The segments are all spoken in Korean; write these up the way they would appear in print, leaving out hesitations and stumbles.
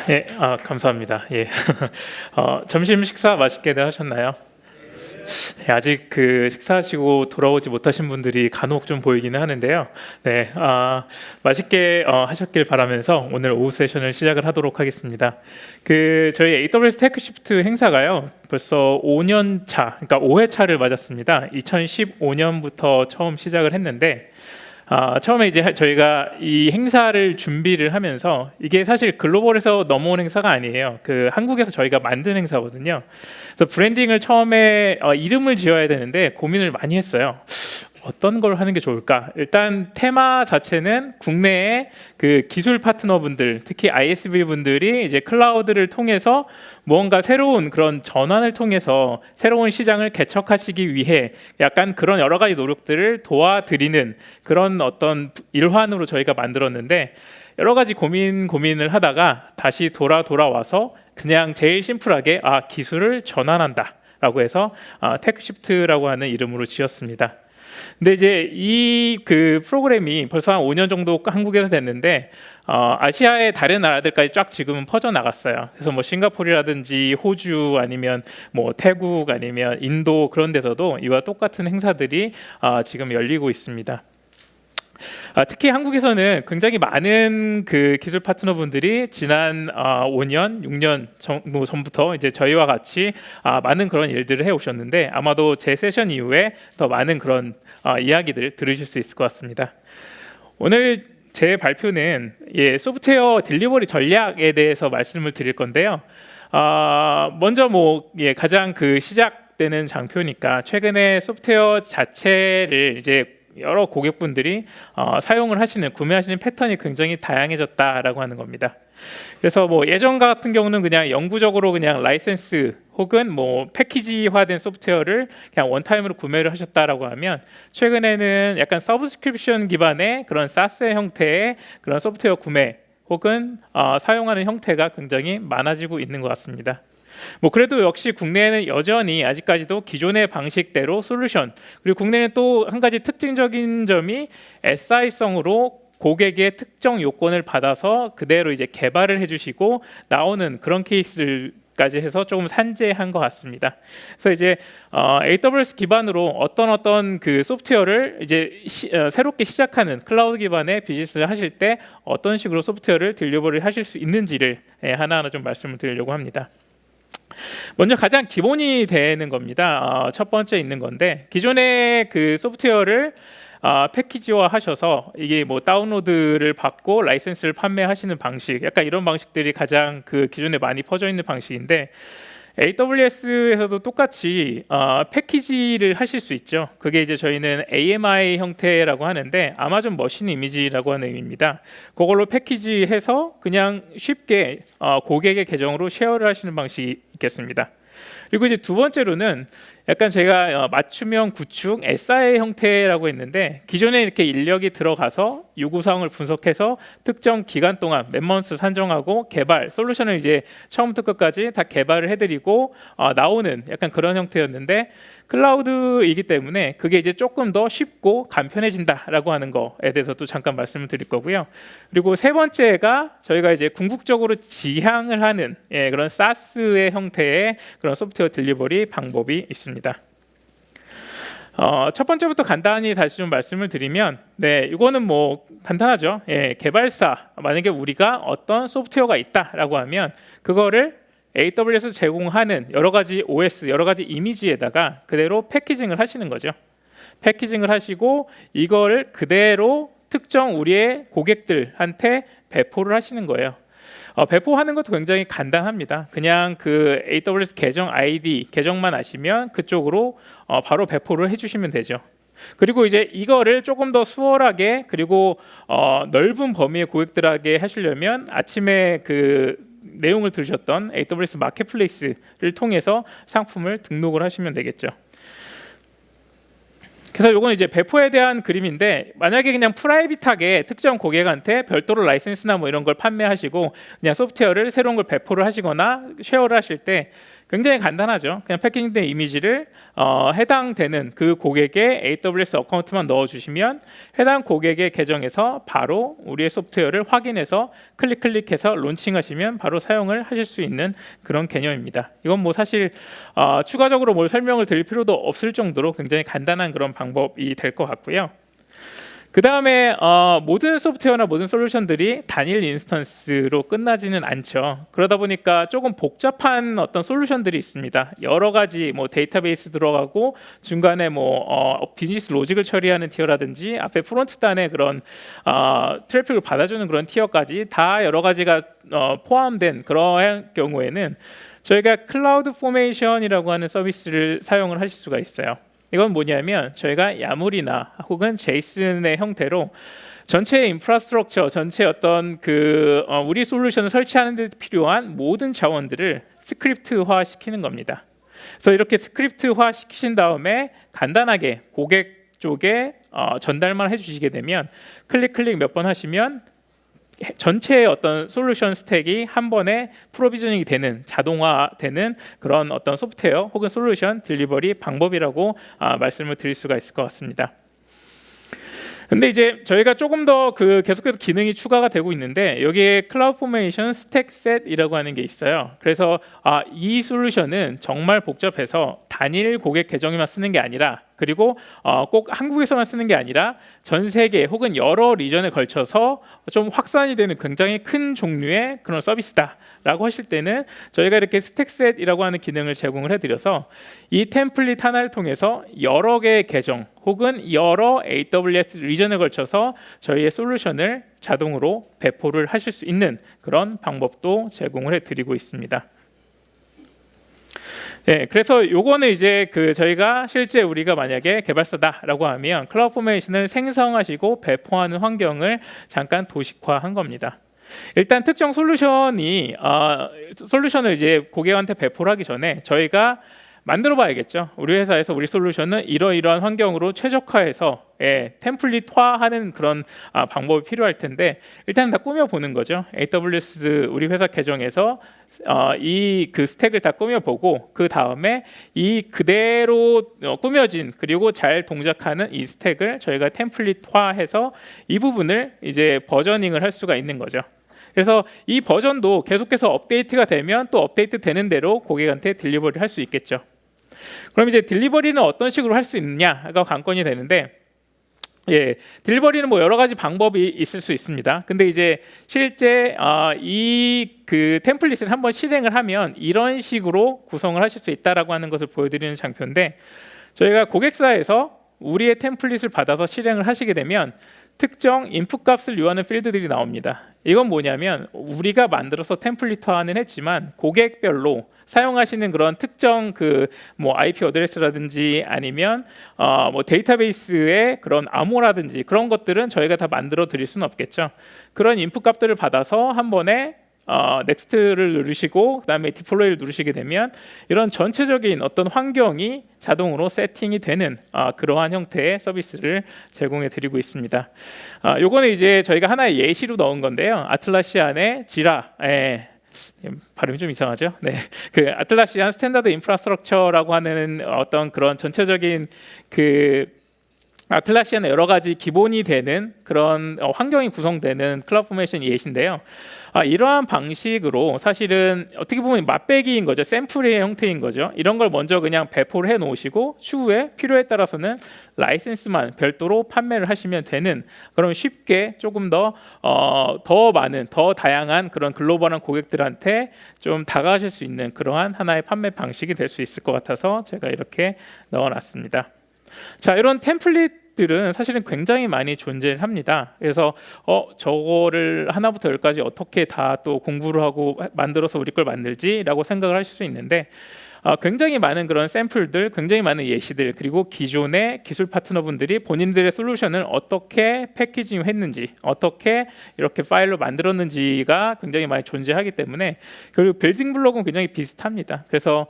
예, 감사합니다. 예, 점심 식사 맛있게들 하셨나요? 예, 아직 그 식사하시고 돌아오지 못하신 분들이 간혹 좀 보이기는 하는데요. 네, 맛있게 하셨길 바라면서 오늘 오후 세션을 시작을 하도록 하겠습니다. 그 저희 AWS 테크시프트 행사가요, 벌써 5년 차, 그러니까 5회 차를 맞았습니다. 2015년부터 처음 시작을 했는데. 처음에 이제 저희가 이 행사를 준비를 하면서 이게 사실 글로벌에서 넘어온 행사가 아니에요. 그 한국에서 저희가 만든 행사거든요. 그래서 브랜딩을 처음에 이름을 지어야 되는데 고민을 많이 했어요. 어떤 걸 하는 게 좋을까? 일단 테마 자체는 국내의 그 기술 파트너분들, 특히 ISV 분들이 이제 클라우드를 통해서 무언가 새로운 그런 전환을 통해서 새로운 시장을 개척하시기 위해 약간 그런 여러 가지 노력들을 도와드리는 그런 어떤 일환으로 저희가 만들었는데, 여러 가지 고민을 하다가 다시 돌아와서 그냥 제일 심플하게 기술을 전환한다라고 해서 테크시프트라고 하는 이름으로 지었습니다. 근데 이제 이 그 프로그램이 벌써 한 5년 정도 한국에서 됐는데 아시아의 다른 나라들까지 쫙 지금은 퍼져 나갔어요. 그래서 뭐 싱가포르라든지 호주 아니면 뭐 태국 아니면 인도 그런 데서도 이와 똑같은 행사들이 지금 열리고 있습니다. 특히 한국에서는 굉장히 많은 그 기술 파트너분들이 지난 5년, 6년 정도 전부터 이제 저희와 같이 많은 그런 일들을 해오셨는데, 아마도 제 세션 이후에 더 많은 그런 이야기들 들으실 수 있을 것 같습니다. 오늘 제 발표는 소프트웨어 딜리버리 전략에 대해서 말씀을 드릴 건데요. 먼저 가장 그 시작되는 장표니까 최근에 소프트웨어 자체를 이제 여러 고객분들이 사용을 하시는, 구매하시는 패턴이 굉장히 다양해졌다라고 하는 겁니다. 그래서 뭐 예전 같은 경우는 그냥 영구적으로 그냥 라이센스 혹은 뭐 패키지화된 소프트웨어를 그냥 원타임으로 구매를 하셨다라고 하면, 최근에는 약간 서브스크립션 기반의 그런 사스 형태의 그런 소프트웨어 구매 혹은 사용하는 형태가 굉장히 많아지고 있는 것 같습니다. 뭐 그래도 역시 국내에는 여전히 아직까지도 기존의 방식대로 솔루션, 그리고 국내는 또 한 가지 특징적인 점이 SI성으로 고객의 특정 요건을 받아서 그대로 이제 개발을 해주시고 나오는 그런 케이스까지 해서 조금 산재한 것 같습니다. 그래서 이제 AWS 기반으로 어떤 그 소프트웨어를 이제 새롭게 시작하는 클라우드 기반의 비즈니스를 하실 때 어떤 식으로 소프트웨어를 딜리버리 하실 수 있는지를 하나하나 좀 말씀을 드리려고 합니다. 먼저 가장 기본이 되는 겁니다. 첫 번째 있는 건데, 기존의 그 소프트웨어를 패키지화 하셔서 이게 뭐 다운로드를 받고 라이센스를 판매하시는 방식, 약간 이런 방식들이 가장 그 기존에 많이 퍼져 있는 방식인데, AWS에서도 똑같이 패키지를 하실 수 있죠. 그게 이제 저희는 AMI 형태라고 하는데 아마존 머신 이미지라고 하는 의미입니다. 그걸로 패키지해서 그냥 쉽게 고객의 계정으로 쉐어를 하시는 방식이 있겠습니다. 그리고 이제 두 번째로는 약간 제가 맞춤형 구축 SIA 형태라고 했는데, 기존에 이렇게 인력이 들어가서 요구사항을 분석해서 특정 기간 동안 몇 먼스 산정하고 개발 솔루션을 이제 처음부터 끝까지 다 개발을 해드리고 나오는 약간 그런 형태였는데, 클라우드이기 때문에 그게 이제 조금 더 쉽고 간편해진다라고 하는 거에 대해서도 잠깐 말씀을 드릴 거고요. 그리고 세 번째가 저희가 이제 궁극적으로 지향을 하는 그런 사스의 형태의 그런 소프트웨어 딜리버리 방법이 있습니다. 첫 번째부터 간단히 다시 좀 말씀을 드리면, 이거는 뭐 간단하죠. 개발사, 만약에 우리가 어떤 소프트웨어가 있다라고 하면 그거를 AWS 제공하는 여러 가지 OS, 여러 가지 이미지에다가 그대로 패키징을 하시는 거죠. 패키징을 하시고 이거를 그대로 특정 우리의 고객들한테 배포를 하시는 거예요. 배포하는 것도 굉장히 간단합니다. 그냥 그 AWS 계정 ID 계정만 아시면 그쪽으로 바로 배포를 해주시면 되죠. 그리고 이제 이거를 조금 더 수월하게 그리고 넓은 범위의 고객들에게 하시려면 아침에 그 내용을 들으셨던 AWS 마켓플레이스를 통해서 상품을 등록을 하시면 되겠죠. 그래서 이건 이제 배포에 대한 그림인데, 만약에 그냥 프라이빗하게 특정 고객한테 별도로 라이센스나 뭐 이런 걸 판매하시고 그냥 소프트웨어를 새로운 걸 배포를 하시거나 쉐어를 하실 때 굉장히 간단하죠. 그냥 패키징된 이미지를 해당되는 그 고객의 AWS 어카운트만 넣어주시면 해당 고객의 계정에서 바로 우리의 소프트웨어를 확인해서 클릭해서 론칭하시면 바로 사용을 하실 수 있는 그런 개념입니다. 이건 뭐 사실 추가적으로 뭘 설명을 드릴 필요도 없을 정도로 굉장히 간단한 그런 방법이 될 것 같고요. 그 다음에 모든 소프트웨어나 모든 솔루션들이 단일 인스턴스로 끝나지는 않죠. 그러다 보니까 조금 복잡한 어떤 솔루션들이 있습니다. 여러 가지 뭐 데이터베이스 들어가고 중간에 뭐 비즈니스 로직을 처리하는 티어라든지 앞에 프론트 단에 그런 트래픽을 받아주는 그런 티어까지 다 여러 가지가 포함된 그런 경우에는 저희가 클라우드 포메이션이라고 하는 서비스를 사용을 하실 수가 있어요. 이건 뭐냐면 저희가 야물이나 혹은 제이슨의 형태로 전체 인프라스트럭처, 전체 어떤 우리 솔루션을 설치하는 데 필요한 모든 자원들을 스크립트화 시키는 겁니다. 그래서 이렇게 스크립트화 시키신 다음에 간단하게 고객 쪽에 전달만 해주시게 되면 클릭 몇 번 하시면 전체의 어떤 솔루션 스택이 한 번에 프로비저닝이 되는, 자동화되는 그런 어떤 소프트웨어 혹은 솔루션 딜리버리 방법이라고 말씀을 드릴 수가 있을 것 같습니다. 근데 이제 저희가 조금 더 계속해서 기능이 추가가 되고 있는데 여기에 클라우드 포메이션 스택셋이라고 하는 게 있어요. 그래서 이 솔루션은 정말 복잡해서 단일 고객 계정에만 쓰는 게 아니라 그리고 꼭 한국에서만 쓰는 게 아니라 전 세계 혹은 여러 리전에 걸쳐서 좀 확산이 되는 굉장히 큰 종류의 그런 서비스다라고 하실 때는 저희가 이렇게 스택셋이라고 하는 기능을 제공을 해드려서 이 템플릿 하나를 통해서 여러 개의 계정 혹은 여러 AWS 리전에 걸쳐서 저희의 솔루션을 자동으로 배포를 하실 수 있는 그런 방법도 제공을 해드리고 있습니다. 네, 그래서 요거는 이제 저희가 실제 우리가 만약에 개발사다라고 하면 클라우드 포메이션을 생성하시고 배포하는 환경을 잠깐 도식화한 겁니다. 일단 특정 솔루션을 이제 고객한테 배포를 하기 전에 저희가 만들어 봐야겠죠. 우리 회사에서 우리 솔루션은 이러이러한 환경으로 최적화해서 템플릿화하는 그런 방법이 필요할 텐데 일단 다 꾸며 보는 거죠. AWS 우리 회사 계정에서 이 스택을 다 꾸며보고 그 다음에 이 그대로 꾸며진 그리고 잘 동작하는 이 스택을 저희가 템플릿화해서 이 부분을 이제 버저닝을 할 수가 있는 거죠. 그래서 이 버전도 계속해서 업데이트가 되면 또 업데이트 되는 대로 고객한테 딜리버리를 할 수 있겠죠. 그럼 이제 딜리버리는 어떤 식으로 할 수 있느냐가 관건이 되는데 딜리버리는 뭐 여러 가지 방법이 있을 수 있습니다. 근데 이제 실제 이 템플릿을 한번 실행을 하면 이런 식으로 구성을 하실 수 있다라고 하는 것을 보여드리는 장표인데 저희가 고객사에서 우리의 템플릿을 받아서 실행을 하시게 되면 특정 인풋 값을 요하는 필드들이 나옵니다. 이건 뭐냐면 우리가 만들어서 템플릿화는 했지만 고객별로 사용하시는 그런 특정 뭐 IP 어드레스라든지 아니면 뭐 데이터베이스의 그런 암호라든지 그런 것들은 저희가 다 만들어 드릴 수는 없겠죠. 그런 인풋 값들을 받아서 한 번에 넥스트를 누르시고 그다음에 디플로이를 누르시게 되면 이런 전체적인 어떤 환경이 자동으로 세팅이 되는 그러한 형태의 서비스를 제공해 드리고 있습니다. 요거는 이제 저희가 하나의 예시로 넣은 건데요. 아틀라시안의 지라 발음이 좀 이상하죠? 네, 아틀라시안 스탠다드 인프라스트럭처라고 하는 어떤 그런 전체적인 아틀라시안의 여러 가지 기본이 되는 그런 환경이 구성되는 클라우드 포메이션 예시인데요. 이러한 방식으로 사실은 어떻게 보면 맛배기인 거죠. 샘플의 형태인 거죠. 이런 걸 먼저 그냥 배포를 해 놓으시고 추후에 필요에 따라서는 라이센스만 별도로 판매를 하시면 되는 그런 쉽게 조금 더 많은 더 다양한 그런 글로벌한 고객들한테 좀 다가가실 수 있는 그러한 하나의 판매 방식이 될 수 있을 것 같아서 제가 이렇게 넣어놨습니다. 자, 이런 템플릿들은 사실은 굉장히 많이 존재합니다. 그래서 저거를 하나부터 열까지 어떻게 다 또 공부를 하고 만들어서 우리 걸 만들지라고 생각을 하실 수 있는데 굉장히 많은 그런 샘플들, 굉장히 많은 예시들 그리고 기존의 기술 파트너분들이 본인들의 솔루션을 어떻게 패키징했는지 어떻게 이렇게 파일로 만들었는지가 굉장히 많이 존재하기 때문에 그 빌딩 블록은 굉장히 비슷합니다. 그래서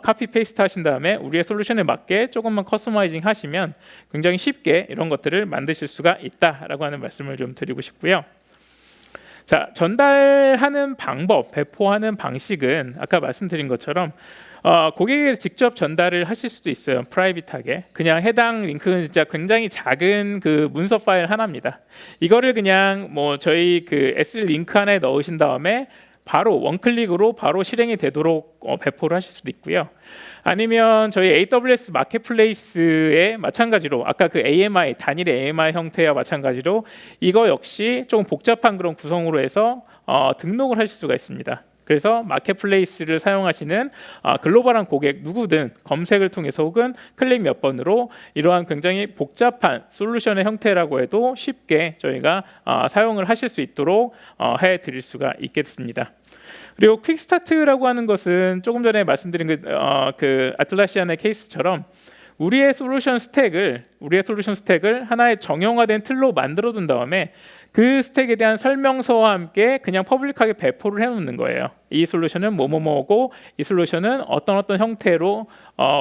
카피 페이스트 하신 다음에 우리의 솔루션에 맞게 조금만 커스터마이징 하시면 굉장히 쉽게 이런 것들을 만드실 수가 있다라고 하는 말씀을 좀 드리고 싶고요. 자, 전달하는 방법, 배포하는 방식은 아까 말씀드린 것처럼 고객에게 직접 전달을 하실 수도 있어요. 프라이빗하게. 그냥 해당 링크는 진짜 굉장히 작은 그 문서 파일 하나입니다. 이거를 그냥 뭐 저희 그 S 링크 안에 넣으신 다음에 바로 원클릭으로 바로 실행이 되도록 배포를 하실 수도 있고요. 아니면 저희 AWS 마켓플레이스에 마찬가지로 아까 그 AMI 단일 AMI 형태와 마찬가지로 이거 역시 좀 복잡한 그런 구성으로 해서 등록을 하실 수가 있습니다. 그래서 마켓플레이스를 사용하시는 글로벌한 고객 누구든 검색을 통해서 혹은 클릭 몇 번으로 이러한 굉장히 복잡한 솔루션의 형태라고 해도 쉽게 저희가 사용을 하실 수 있도록 해드릴 수가 있겠습니다. 그리고 퀵스타트라고 하는 것은 조금 전에 말씀드린 그 아틀라시안의 케이스처럼 우리의 솔루션 스택을 하나의 정형화된 틀로 만들어 둔 다음에 그 스택에 대한 설명서와 함께 그냥 퍼블릭하게 배포를 해놓는 거예요. 이 솔루션은 뭐뭐뭐고 이 솔루션은 어떤 형태로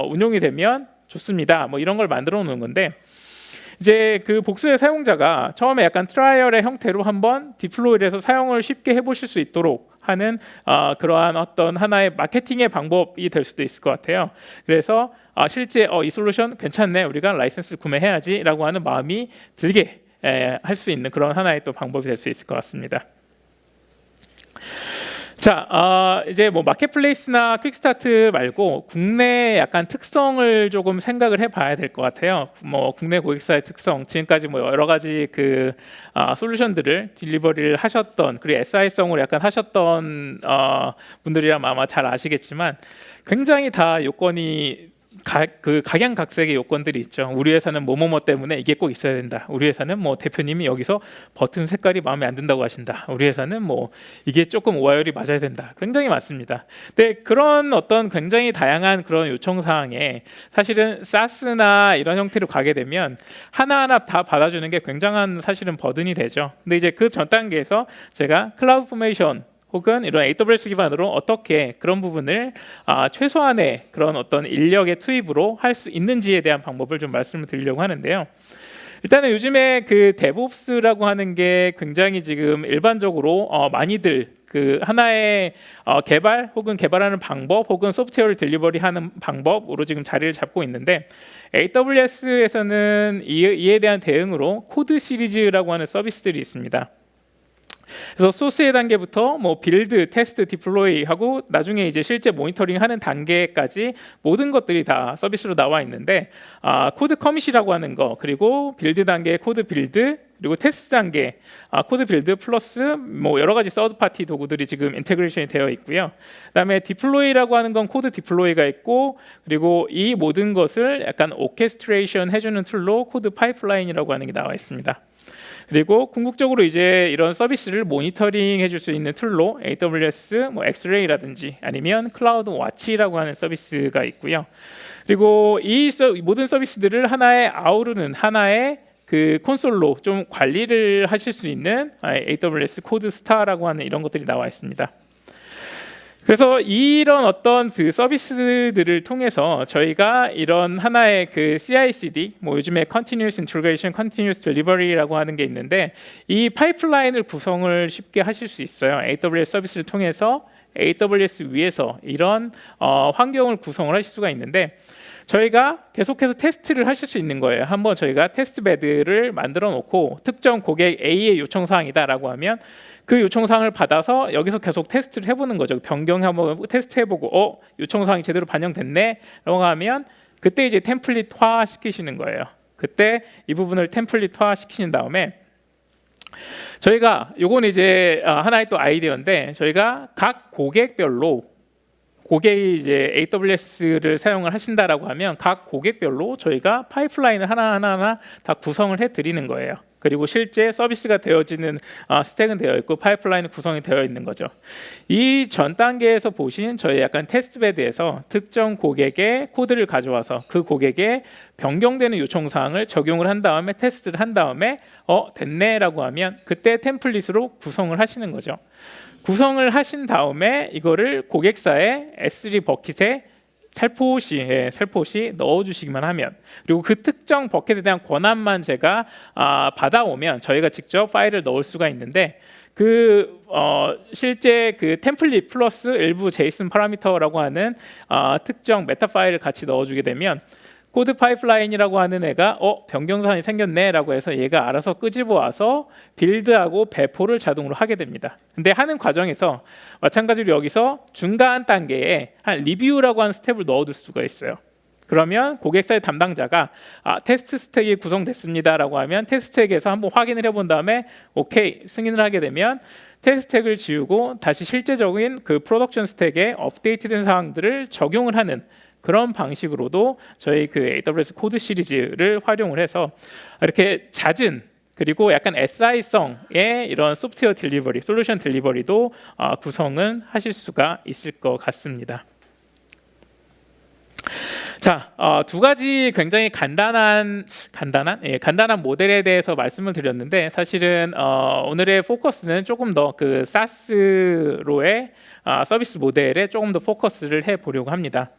운용이 되면 좋습니다. 뭐 이런 걸 만들어 놓는 건데 이제 그 복수의 사용자가 처음에 약간 트라이얼의 형태로 한번 디플로이를 해서 사용을 쉽게 해보실 수 있도록 하는 그러한 어떤 하나의 마케팅의 방법이 될 수도 있을 것 같아요. 그래서 실제 이 솔루션 괜찮네, 우리가 라이센스를 구매해야지라고 하는 마음이 들게 할 수 있는 그런 하나의 또 방법이 될 수 있을 것 같습니다. 자, 이제 뭐 마켓플레이스나 퀵스타트 말고 국내 약간 특성을 조금 생각을 해봐야 될 것 같아요. 뭐 국내 고객사의 특성, 지금까지 뭐 여러 가지 그 솔루션들을 딜리버리를 하셨던 그리고 SI성으로 약간 하셨던 분들이라면 아마 잘 아시겠지만 굉장히 다 요건이 그 각양각색의 요건들이 있죠. 우리 회사는 뭐뭐뭐 때문에 이게 꼭 있어야 된다. 우리 회사는 뭐 대표님이 여기서 버튼 색깔이 마음에 안 든다고 하신다. 우리 회사는 뭐 이게 조금 오화열이 맞아야 된다. 굉장히 많습니다. 근데 그런 어떤 굉장히 다양한 그런 요청 사항에 사실은 SaaS나 이런 형태로 가게 되면 하나하나 다 받아주는 게 굉장한 사실은 버든이 되죠. 근데 이제 그 전 단계에서 제가 클라우드 포메이션 혹은 이런 AWS 기반으로 어떻게 그런 부분을 최소한의 그런 어떤 인력의 투입으로 할 수 있는지에 대한 방법을 좀 말씀을 드리려고 하는데요. 일단은 요즘에 그 DevOps라고 하는 게 굉장히 지금 일반적으로 많이들 그 하나의 개발 혹은 개발하는 방법 혹은 소프트웨어를 딜리버리하는 방법으로 지금 자리를 잡고 있는데 AWS에서는 이에 대한 대응으로 코드 시리즈라고 하는 서비스들이 있습니다. 그래서 소스의 단계부터 뭐 빌드, 테스트, 디플로이 하고 나중에 이제 실제 모니터링 하는 단계까지 모든 것들이 다 서비스로 나와 있는데 코드 커밋이라고 하는 거 그리고 빌드 단계 코드 빌드 그리고 테스트 단계 코드 빌드 플러스 뭐 여러 가지 서드 파티 도구들이 지금 인테그레이션이 되어 있고요. 그다음에 디플로이라고 하는 건 코드 디플로이가 있고 그리고 이 모든 것을 약간 오케스트레이션 해주는 툴로 코드 파이프라인이라고 하는 게 나와 있습니다. 그리고 궁극적으로 이제 이런 서비스를 모니터링 해줄 수 있는 툴로 AWS 뭐 엑스레이라든지 아니면 클라우드 와치라고 하는 서비스가 있고요. 그리고 이 모든 서비스들을 하나의 아우르는 하나의 그 콘솔로 좀 관리를 하실 수 있는 AWS 코드 스타라고 하는 이런 것들이 나와 있습니다. 그래서 이런 어떤 그 서비스들을 통해서 저희가 이런 하나의 그 CI/CD, 뭐 요즘에 Continuous Integration, Continuous Delivery라고 하는 게 있는데 이 파이프라인을 구성을 쉽게 하실 수 있어요. AWS 서비스를 통해서 AWS 위에서 이런 환경을 구성을 하실 수가 있는데 저희가 계속해서 테스트를 하실 수 있는 거예요. 한번 저희가 테스트 베드를 만들어 놓고 특정 고객 A의 요청 사항이다라고 하면 그 요청사항을 받아서 여기서 계속 테스트를 해보는 거죠. 변경 한번 테스트 해보고 요청사항이 제대로 반영됐네 라고 하면 그때 이제 템플릿화 시키시는 거예요. 그때 이 부분을 템플릿화 시키신 다음에 저희가 요건 이제 하나의 또 아이디어인데 저희가 각 고객별로 고객이 이제 AWS를 사용을 하신다라고 하면 각 고객별로 저희가 파이프라인을 하나하나 다 구성을 해드리는 거예요. 그리고 실제 서비스가 되어지는 스택은 되어 있고 파이프라인은 구성이 되어 있는 거죠. 이 전 단계에서 보신 저희 약간 테스트베드에서 특정 고객의 코드를 가져와서 그 고객의 변경되는 요청 사항을 적용을 한 다음에 테스트를 한 다음에 됐네라고 하면 그때 템플릿으로 구성을 하시는 거죠. 구성을 하신 다음에 이거를 고객사의 S3 버킷에 살포시 넣어주시기만 하면 그리고 그 특정 버킷에 대한 권한만 제가 받아오면 저희가 직접 파일을 넣을 수가 있는데 실제 그 템플릿 플러스 일부 제이슨 파라미터라고 하는 특정 메타 파일을 같이 넣어주게 되면 코드 파이프라인이라고 하는 애가 변경사항이 생겼네라고 해서 얘가 알아서 끄집어 와서 빌드하고 배포를 자동으로 하게 됩니다. 근데 하는 과정에서 마찬가지로 여기서 중간 단계에 한 리뷰라고 하는 스텝을 넣어둘 수가 있어요. 그러면 고객사의 담당자가 테스트 스택이 구성됐습니다라고 하면 테스트 스택에서 한번 확인을 해본 다음에 오케이 승인을 하게 되면 테스트 스택을 지우고 다시 실제적인 그 프로덕션 스택에 업데이트된 사항들을 적용을 하는 그런 방식으로도 저희 그 AWS 코드 시리즈를 활용을 해서 이렇게 잦은 그리고 약간 SI성의 이런 소프트웨어 딜리버리, 솔루션 딜리버리도 구성은 하실 수가 있을 것 같습니다. 자, 두 가지 굉장히 간단한 모델에 대해서 말씀을 드렸는데 사실은 오늘의 포커스는 조금 더 그 SaaS로의 서비스 모델에 조금 더 포커스를 해보려고 합니다.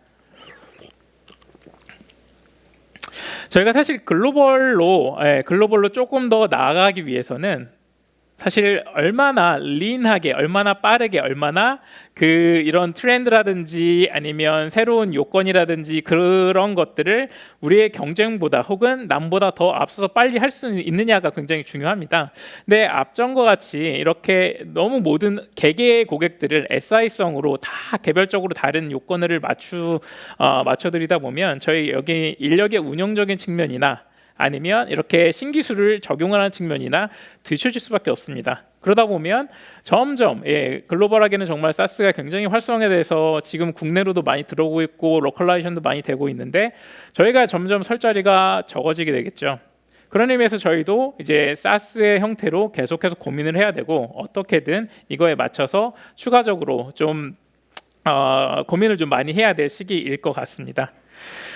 저희가 사실 글로벌로 조금 더 나아가기 위해서는 사실 얼마나 린하게, 얼마나 빠르게, 얼마나 그 이런 트렌드라든지 아니면 새로운 요건이라든지 그런 것들을 우리의 경쟁보다 혹은 남보다 더 앞서서 빨리 할 수 있느냐가 굉장히 중요합니다. 근데 앞전과 같이 이렇게 너무 모든 개개의 고객들을 SI성으로 다 개별적으로 다른 요건을 맞춰드리다 보면 저희 여기 인력의 운영적인 측면이나 아니면 이렇게 신기술을 적용하는 측면이나 뒤처질 수밖에 없습니다. 그러다 보면 점점 글로벌하게는 정말 사스가 굉장히 활성화돼서 지금 국내로도 많이 들어오고 있고 로컬라이제이션도 많이 되고 있는데 저희가 점점 설 자리가 적어지게 되겠죠. 그런 의미에서 저희도 이제 사스의 형태로 계속해서 고민을 해야 되고 어떻게든 이거에 맞춰서 추가적으로 좀 고민을 좀 많이 해야 될 시기일 것 같습니다.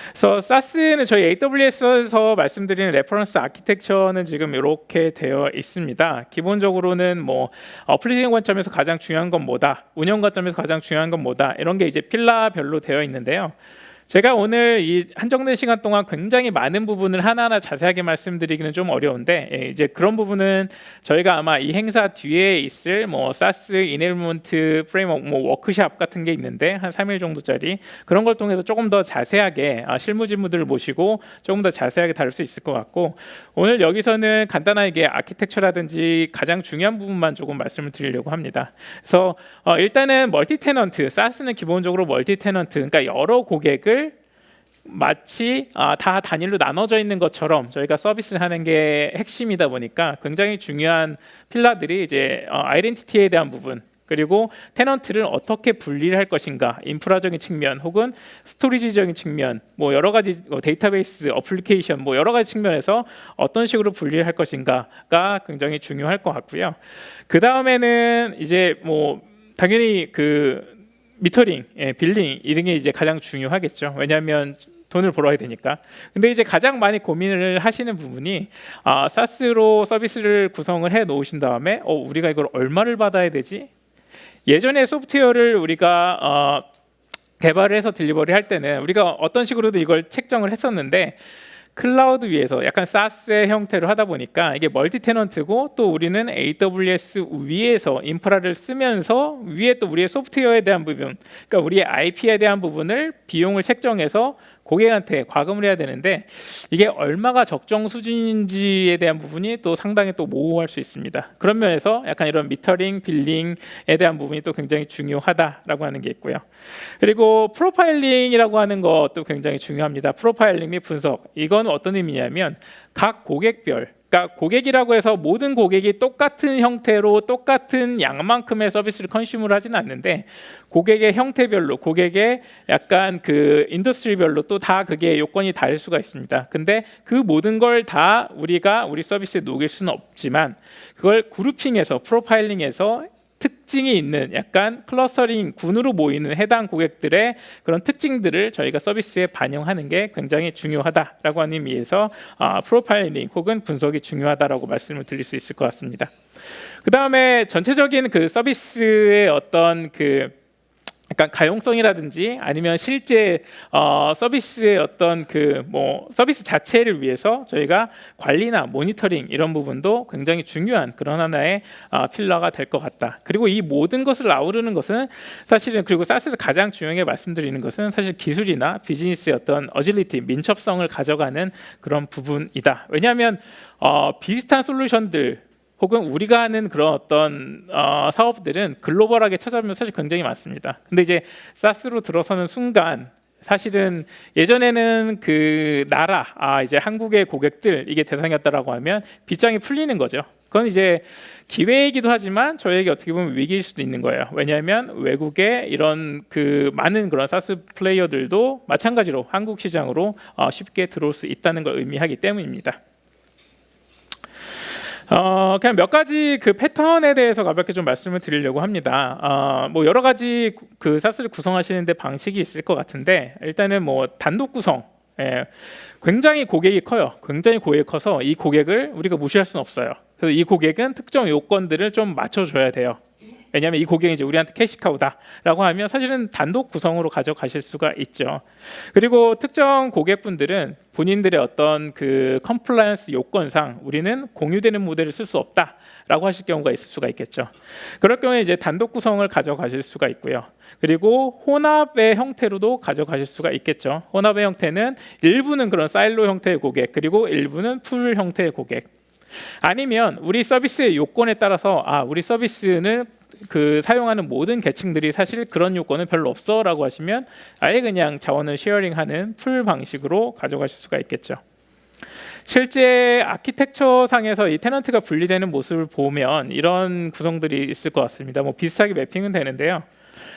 그래서 SaaS는 저희 AWS에서 말씀드리는 레퍼런스 아키텍처는 지금 이렇게 되어 있습니다. 기본적으로는 뭐 어플리케이션 관점에서 가장 중요한 건 뭐다, 운영 관점에서 가장 중요한 건 뭐다, 이런 게 이제 필라별로 되어 있는데요. 제가 오늘 이 한정된 시간 동안 굉장히 많은 부분을 하나하나 자세하게 말씀드리기는 좀 어려운데 이제 그런 부분은 저희가 아마 이 행사 뒤에 있을 뭐 SaaS 이네이블먼트 프레임워크 뭐 워크샵 같은 게 있는데 한 3일 정도짜리 그런 걸 통해서 조금 더 자세하게 실무진분들을 모시고 조금 더 자세하게 다룰 수 있을 것 같고 오늘 여기서는 간단하게 아키텍처라든지 가장 중요한 부분만 조금 말씀을 드리려고 합니다. 그래서 일단은 멀티 테넌트, SaaS는 기본적으로 멀티 테넌트, 그러니까 여러 고객을 마치 다 단일로 나눠져 있는 것처럼 저희가 서비스하는 게 핵심이다 보니까 굉장히 중요한 필라들이 이제 아이덴티티에 대한 부분 그리고 테넌트를 어떻게 분리를 할 것인가, 인프라적인 측면 혹은 스토리지적인 측면, 뭐 여러 가지 데이터베이스, 어플리케이션 뭐 여러 가지 측면에서 어떤 식으로 분리를 할 것인가가 굉장히 중요할 것 같고요. 그 다음에는 이제 뭐 당연히 그 미터링, 빌링 이런 게 이제 가장 중요하겠죠. 왜냐하면 돈을 벌어야 되니까. 근데 이제 가장 많이 고민을 하시는 부분이 사스로 서비스를 구성을 해 놓으신 다음에 우리가 이걸 얼마를 받아야 되지? 예전에 소프트웨어를 우리가 개발을 해서 딜리버리 할 때는 우리가 어떤 식으로도 이걸 책정을 했었는데 클라우드 위에서 약간 SaaS의 형태로 하다 보니까 이게 멀티 테넌트고 또 우리는 AWS 위에서 인프라를 쓰면서 위에 또 우리의 소프트웨어에 대한 부분, 그러니까 우리의 IP에 대한 부분을 비용을 책정해서 고객한테 과금을 해야 되는데 이게 얼마가 적정 수준인지에 대한 부분이 또 상당히 또 모호할 수 있습니다. 그런 면에서 약간 이런 미터링, 빌링에 대한 부분이 또 굉장히 중요하다라고 하는 게 있고요. 그리고 프로파일링이라고 하는 것도 굉장히 중요합니다. 프로파일링 및 분석. 이건 어떤 의미냐면 각 고객별, 그러니까 고객이라고 해서 모든 고객이 똑같은 형태로 똑같은 양만큼의 서비스를 컨슈머를 하지는 않는데 고객의 형태별로, 고객의 약간 그 인더스트리별로 또 다 그게 요건이 다를 수가 있습니다. 근데 그 모든 걸 다 우리가 우리 서비스에 녹일 수는 없지만 그걸 그룹핑해서 프로파일링해서 특징이 있는 약간 클러스터링 군으로 모이는 해당 고객들의 그런 특징들을 저희가 서비스에 반영하는 게 굉장히 중요하다라고 하는 의미에서 프로파일링 혹은 분석이 중요하다라고 말씀을 드릴 수 있을 것 같습니다. 그 다음에 전체적인 그 서비스의 어떤 그 약간 가용성이라든지 아니면 실제 서비스의 어떤 그 뭐 서비스 자체를 위해서 저희가 관리나 모니터링 이런 부분도 굉장히 중요한 그런 하나의 필러가 될 것 같다. 그리고 이 모든 것을 아우르는 것은 사실은, 그리고 사스에서 가장 중요하게 말씀드리는 것은 사실 기술이나 비즈니스의 어떤 어질리티, 민첩성을 가져가는 그런 부분이다. 왜냐하면 비슷한 솔루션들 혹은 우리가 하는 그런 어떤 사업들은 글로벌하게 찾아보면 사실 굉장히 많습니다. 근데 이제 사스로 들어서는 순간 사실은 예전에는 그 나라, 이제 한국의 고객들 이게 대상이었다라고 하면 빗장이 풀리는 거죠. 그건 이제 기회이기도 하지만 저에게 어떻게 보면 위기일 수도 있는 거예요. 왜냐하면 외국의 이런 그 많은 그런 사스 플레이어들도 마찬가지로 한국 시장으로 쉽게 들어올 수 있다는 걸 의미하기 때문입니다. 그냥 몇 가지 그 패턴에 대해서 가볍게 좀 말씀을 드리려고 합니다. 뭐 여러 가지 그 사스를 구성하시는데 방식이 있을 것 같은데, 일단은 뭐 단독 구성, 굉장히 고객이 커요. 굉장히 고객이 커서 이 고객을 우리가 무시할 수는 없어요. 그래서 이 고객은 특정 요건들을 좀 맞춰줘야 돼요. 왜냐하면 이 고객이 이제 우리한테 캐시카우다라고 하면 사실은 단독 구성으로 가져가실 수가 있죠. 그리고 특정 고객분들은 본인들의 어떤 그 컴플라이언스 요건상 우리는 공유되는 모델을 쓸 수 없다라고 하실 경우가 있을 수가 있겠죠. 그럴 경우에 이제 단독 구성을 가져가실 수가 있고요. 그리고 혼합의 형태로도 가져가실 수가 있겠죠. 혼합의 형태는 일부는 그런 사일로 형태의 고객, 그리고 일부는 풀 형태의 고객. 아니면 우리 서비스의 요건에 따라서 우리 서비스는 그 사용하는 모든 계층들이 사실 그런 요건은 별로 없어라고 하시면 아예 그냥 자원을 쉐어링하는 풀 방식으로 가져가실 수가 있겠죠. 실제 아키텍처 상에서 이 테넌트가 분리되는 모습을 보면 이런 구성들이 있을 것 같습니다. 뭐 비슷하게 매핑은 되는데요.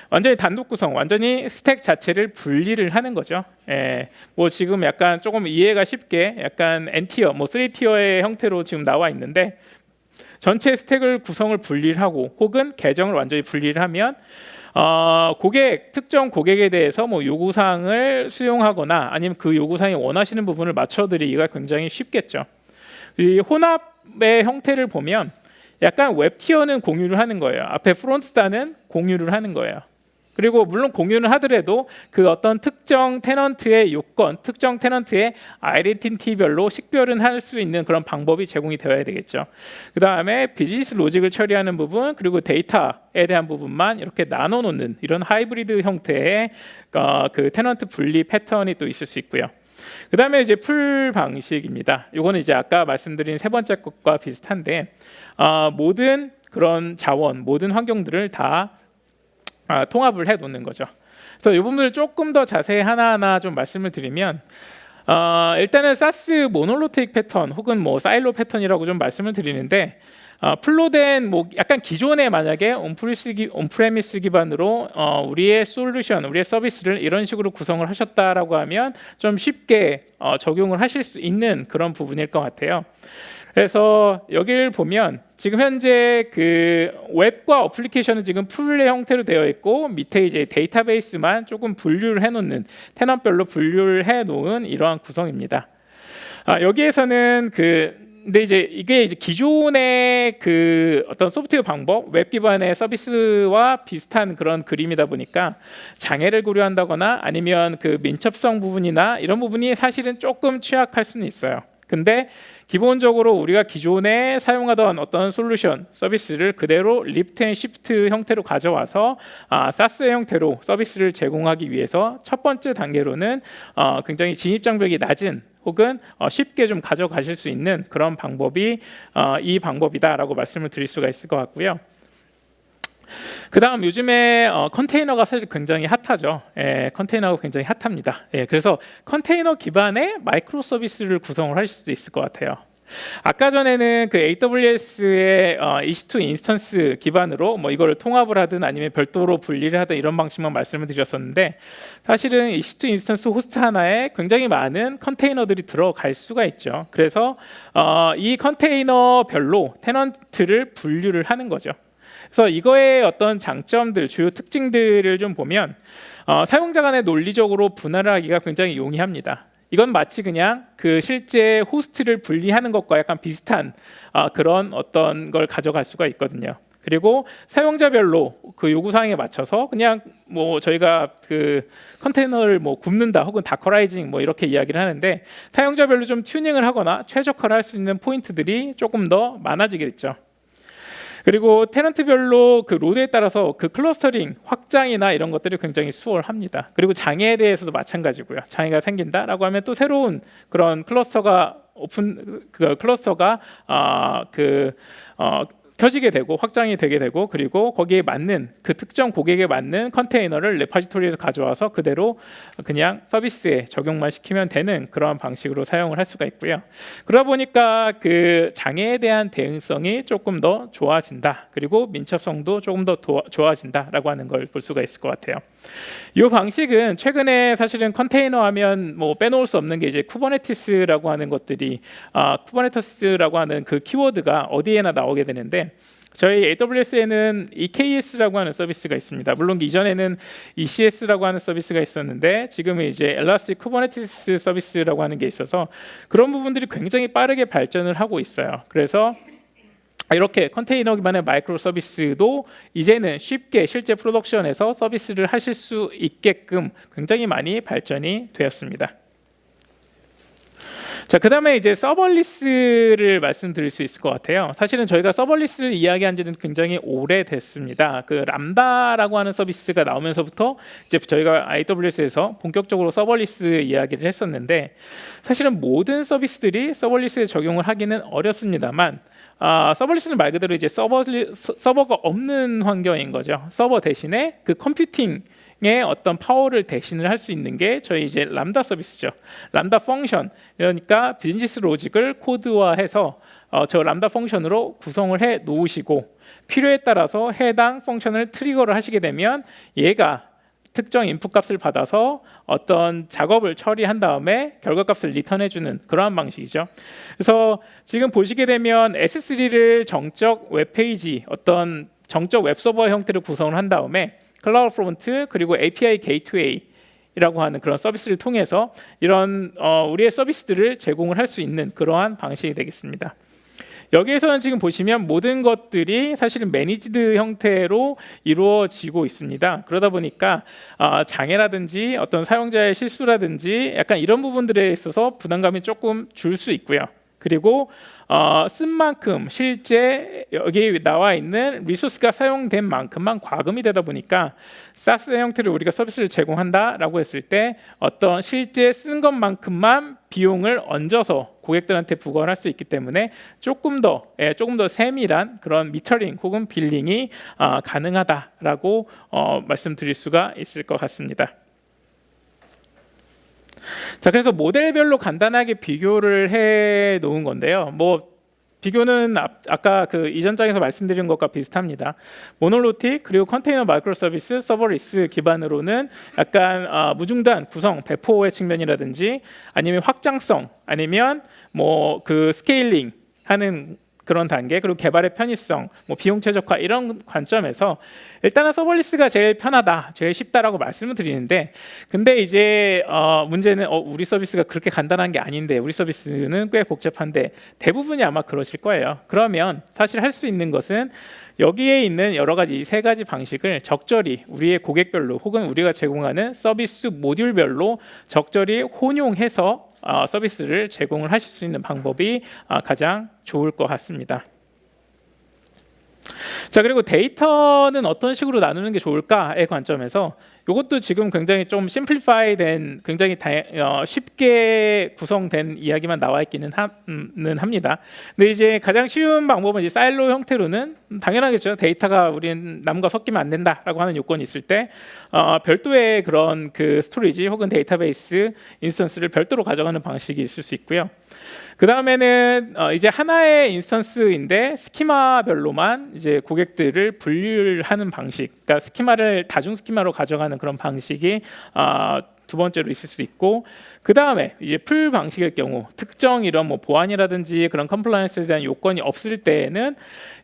완전히 단독 구성, 완전히 스택 자체를 분리를 하는 거죠. 뭐 지금 약간 조금 이해가 쉽게 약간 N티어, 뭐 3티어의 형태로 지금 나와 있는데, 전체 스택을 구성을 분리를 하고 혹은 계정을 완전히 분리를 하면 고객, 특정 고객에 대해서 뭐 요구사항을 수용하거나 아니면 그 요구사항이 원하시는 부분을 맞춰드리기가 굉장히 쉽겠죠. 이 혼합의 형태를 보면 약간 웹티어는 공유를 하는 거예요. 앞에 프론트단은 공유를 하는 거예요. 그리고 물론 공유를 하더라도 그 어떤 특정 테넌트의 요건, 특정 테넌트의 아이덴티티별로 식별은 할 수 있는 그런 방법이 제공이 되어야 되겠죠. 그 다음에 비즈니스 로직을 처리하는 부분, 그리고 데이터에 대한 부분만 이렇게 나눠 놓는 이런 하이브리드 형태의 그 테넌트 분리 패턴이 또 있을 수 있고요. 그 다음에 이제 풀 방식입니다. 이거는 이제 아까 말씀드린 세 번째 것과 비슷한데, 모든 그런 자원, 모든 환경들을 다 통합을 해 놓는 거죠. 그래서 이 부분을 조금 더 자세히 하나하나 좀 말씀을 드리면, 일단은 사스 모놀로테익 패턴 혹은 뭐 사일로 패턴이라고 좀 말씀을 드리는데, 풀로된 뭐 약간 기존에 만약에 온프레미스 기반으로 우리의 솔루션, 우리의 서비스를 이런 식으로 구성을 하셨다라고 하면 좀 쉽게 적용을 하실 수 있는 그런 부분일 것 같아요. 그래서 여기를 보면 지금 현재 그 웹과 어플리케이션은 지금 풀의 형태로 되어 있고, 밑에 이제 데이터베이스만 조금 분류를 해놓는, 테넌별로 분류를 해놓은 이러한 구성입니다. 여기에서는 근데 이제 이게 이제 기존의 그 어떤 소프트웨어 방법, 웹 기반의 서비스와 비슷한 그런 그림이다 보니까 장애를 고려한다거나 아니면 그 민첩성 부분이나 이런 부분이 사실은 조금 취약할 수는 있어요. 근데 기본적으로 우리가 기존에 사용하던 어떤 솔루션, 서비스를 그대로 리프트 앤 시프트 형태로 가져와서 사스의 형태로 서비스를 제공하기 위해서 첫 번째 단계로는 굉장히 진입 장벽이 낮은 혹은 쉽게 좀 가져가실 수 있는 그런 방법이 이 방법이다라고 말씀을 드릴 수가 있을 것 같고요. 그 다음 요즘에 컨테이너가 사실 굉장히 핫하죠. 컨테이너가 굉장히 핫합니다. 그래서 컨테이너 기반의 마이크로 서비스를 구성을 하실 수도 있을 것 같아요. 아까 전에는 그 AWS의 EC2 인스턴스 기반으로 뭐 이걸 통합을 하든 아니면 별도로 분리를 하든 이런 방식만 말씀을 드렸었는데, 사실은 EC2 인스턴스 호스트 하나에 굉장히 많은 컨테이너들이 들어갈 수가 있죠. 그래서 이 컨테이너별로 테넌트를 분류를 하는 거죠. 그래서 이거의 어떤 장점들, 주요 특징들을 좀 보면 사용자 간에 논리적으로 분할을 하기가 굉장히 용이합니다. 이건 마치 그냥 그 실제 호스트를 분리하는 것과 약간 비슷한 그런 어떤 걸 가져갈 수가 있거든요. 그리고 사용자별로 그 요구사항에 맞춰서 그냥 뭐 저희가 그 컨테이너를 뭐 굽는다 혹은 다커라이징 뭐 이렇게 이야기를 하는데, 사용자별로 좀 튜닝을 하거나 최적화를 할 수 있는 포인트들이 조금 더 많아지겠죠. 그리고 테넌트별로 그 로드에 따라서 그 클러스터링 확장이나 이런 것들이 굉장히 수월합니다. 그리고 장애에 대해서도 마찬가지고요. 장애가 생긴다라고 하면 또 새로운 그런 클러스터가 켜지게 되고 확장이 되게 되고, 그리고 거기에 맞는 그 특정 고객에 맞는 컨테이너를 레파지토리에서 가져와서 그대로 그냥 서비스에 적용만 시키면 되는 그런 방식으로 사용을 할 수가 있고요. 그러다 보니까 그 장애에 대한 대응성이 조금 더 좋아진다, 그리고 민첩성도 조금 더 좋아진다라고 하는 걸 볼 수가 있을 것 같아요. 이 방식은 최근에 사실은 컨테이너 하면 뭐 빼놓을 수 없는 게 이제 쿠버네티스라고 하는 것들이 쿠버네티스라고 하는 그 키워드가 어디에나 나오게 되는데, 저희 AWS에는 EKS라고 하는 서비스가 있습니다. 물론 이전에는 ECS라고 하는 서비스가 있었는데 지금은 이제 Elastic Kubernetes 서비스라고 하는 게 있어서 그런 부분들이 굉장히 빠르게 발전을 하고 있어요. 그래서 이렇게 컨테이너 기반의 마이크로 서비스도 이제는 쉽게 실제 프로덕션에서 서비스를 하실 수 있게끔 굉장히 많이 발전이 되었습니다. 자, 그다음에 이제 서버리스를 말씀드릴 수 있을 것 같아요. 사실은 저희가 서버리스를 이야기한 지는 굉장히 오래됐습니다. 그 람다라고 하는 서비스가 나오면서부터 이제 저희가 AWS에서 본격적으로 서버리스 이야기를 했었는데, 사실은 모든 서비스들이 서버리스에 적용을 하기는 어렵습니다만, 서버리스는 말 그대로 이제 서버가 없는 환경인 거죠. 서버 대신에 그 컴퓨팅의 어떤 파워를 대신을 할 수 있는 게 저희 이제 람다 서비스죠. 람다 펑션, 그러니까 비즈니스 로직을 코드화해서 저 람다 펑션으로 구성을 해 놓으시고, 필요에 따라서 해당 펑션을 트리거를 하시게 되면 얘가 특정 인풋 값을 받아서 어떤 작업을 처리한 다음에 결과값을 리턴해주는 그러한 방식이죠. 그래서 지금 보시게 되면 S3를 정적 웹페이지, 어떤 정적 웹서버 형태로 구성을 한 다음에 클라우드 프론트 그리고 API 게이트웨이라고 하는 그런 서비스를 통해서 이런 우리의 서비스들을 제공을 할 수 있는 그러한 방식이 되겠습니다. 여기에서는 지금 보시면 모든 것들이 사실은 매니지드 형태로 이루어지고 있습니다. 그러다 보니까 장애라든지 어떤 사용자의 실수라든지 약간 이런 부분들에 있어서 부담감이 조금 줄 수 있고요. 그리고 쓴 만큼 실제 여기 나와 있는 리소스가 사용된 만큼만 과금이 되다 보니까 SaaS 형태로 우리가 서비스를 제공한다라고 했을 때 어떤 실제 쓴 것만큼만 비용을 얹어서 고객들한테 부과를 할 수 있기 때문에 조금 더 세밀한 그런 미터링 혹은 빌링이 가능하다라고 말씀드릴 수가 있을 것 같습니다. 자, 그래서 모델별로 간단하게 비교를 해 놓은 건데요. 뭐 비교는 아까 그 이전 장에서 말씀드린 것과 비슷합니다. 모놀리틱 그리고 컨테이너 마이크로 서비스, 서버리스 기반으로는 약간 무중단 구성, 배포의 측면이라든지 아니면 확장성, 아니면 뭐 그 스케일링 하는 그런 단계, 그리고 개발의 편의성, 뭐 비용 최적화 이런 관점에서 일단은 서버리스가 제일 편하다, 제일 쉽다라고 말씀을 드리는데, 근데 이제 문제는 우리 서비스가 그렇게 간단한 게 아닌데, 우리 서비스는 꽤 복잡한데, 대부분이 아마 그러실 거예요. 그러면 사실 할 수 있는 것은 여기에 있는 여러 가지 세 가지 방식을 적절히 우리의 고객별로 혹은 우리가 제공하는 서비스 모듈별로 적절히 혼용해서 서비스를 제공을 하실 수 있는 방법이 가장 좋을 것 같습니다. 자, 그리고 데이터는 어떤 식으로 나누는 게 좋을까의 관점에서 이것도 지금 굉장히 좀 심플리파이된, 굉장히 쉽게 구성된 이야기만 나와 있기는 합니다. 근데 이제 가장 쉬운 방법은 이제 사일로 형태로는 당연하겠죠. 데이터가 우리는 남과 섞이면 안 된다라고 하는 요건이 있을 때 별도의 그런 그 스토리지 혹은 데이터베이스 인스턴스를 별도로 가져가는 방식이 있을 수 있고요. 그 다음에는 이제 하나의 인스턴스인데 스키마별로만 이제 고객들을 분류하는 방식, 그러니까 스키마를 다중 스키마로 가져가는 그런 방식이 두 번째로 있을 수 있고, 그 다음에 이제 풀 방식일 경우 특정 이런 뭐 보안이라든지 그런 컴플라이언스에 대한 요건이 없을 때에는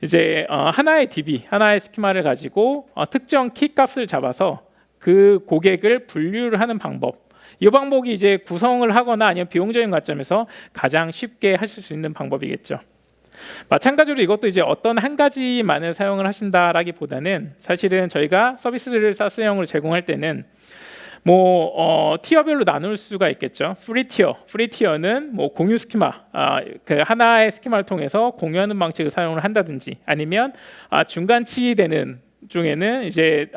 이제 하나의 DB, 하나의 스키마를 가지고 특정 키 값을 잡아서 그 고객을 분류를 하는 방법. 이 방법이 이제 구성을 하거나 아니면 비용적인 관점에서 가장 쉽게 하실 수 있는 방법이겠죠. 마찬가지로 이것도 이제 어떤 한 가지만을 사용을 하신다라기보다는 사실은 저희가 서비스를 SaaS형으로 제공할 때는 티어별로 나눌 수가 있겠죠. 프리티어는 공유 스키마, 그 하나의 스키마를 통해서 공유하는 방식을 사용을 한다든지, 아니면 중간치 되는 중에는 이제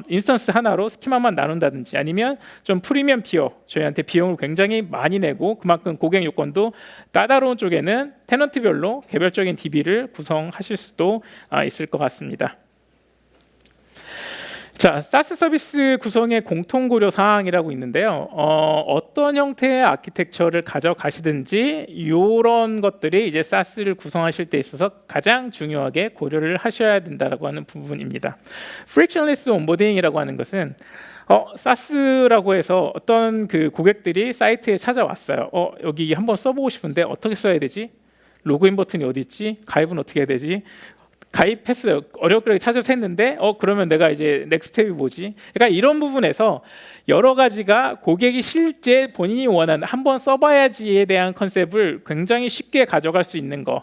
인스턴스 하나로 스키마만 나눈다든지, 아니면 좀 프리미엄 티어, 저희한테 비용을 굉장히 많이 내고 그만큼 고객 요건도 까다로운 쪽에는 테넌트별로 개별적인 DB를 구성하실 수도 있을 것 같습니다. 자, 사스 서비스 구성의 공통 고려 사항이라고 있는데요. 어떤 형태의 아키텍처를 가져가시든지 이런 것들이 이제 사스를 구성하실 때 있어서 가장 중요하게 고려를 하셔야 된다라고 하는 부분입니다. Frictionless onboarding이라고 하는 것은 사스라고 해서 어떤 그 고객들이 사이트에 찾아왔어요. 여기 한번 써보고 싶은데 어떻게 써야 되지? 로그인 버튼이 어디 있지? 가입은 어떻게 해야 되지? 가입했어요. 어렵게 찾아서 했는데 그러면 내가 이제 넥스트 스텝이 뭐지? 그러니까 이런 부분에서 여러 가지가 고객이 실제 본인이 원하는 한번 써봐야지에 대한 컨셉을 굉장히 쉽게 가져갈 수 있는 거,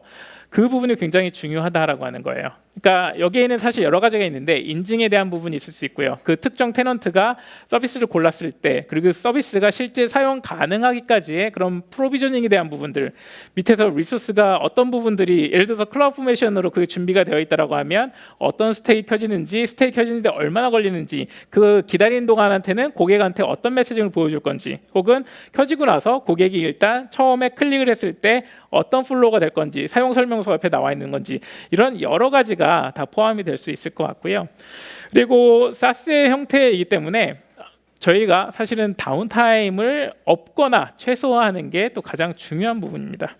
그 부분이 굉장히 중요하다라고 하는 거예요. 그러니까 여기에는 사실 여러 가지가 있는데 인증에 대한 부분이 있을 수 있고요. 그 특정 테넌트가 서비스를 골랐을 때, 그리고 그 서비스가 실제 사용 가능하기까지의 그런 프로비저닝에 대한 부분들, 밑에서 리소스가 어떤 부분들이, 예를 들어서 클라우드 포메이션으로 그게 준비가 되어 있다라고 하면 어떤 스테이 켜지는지, 스테이 켜지는데 얼마나 걸리는지, 그 기다리는 동안한테는 고객한테 어떤 메시지를 보여줄 건지, 혹은 켜지고 나서 고객이 일단 처음에 클릭을 했을 때 어떤 플로우가 될 건지, 사용 설명서 옆에 나와 있는 건지, 이런 여러 가지가 다 포함이 될 수 있을 것 같고요. 그리고 사스의 형태이기 때문에 저희가 사실은 다운타임을 없거나 최소화하는 게 또 가장 중요한 부분입니다.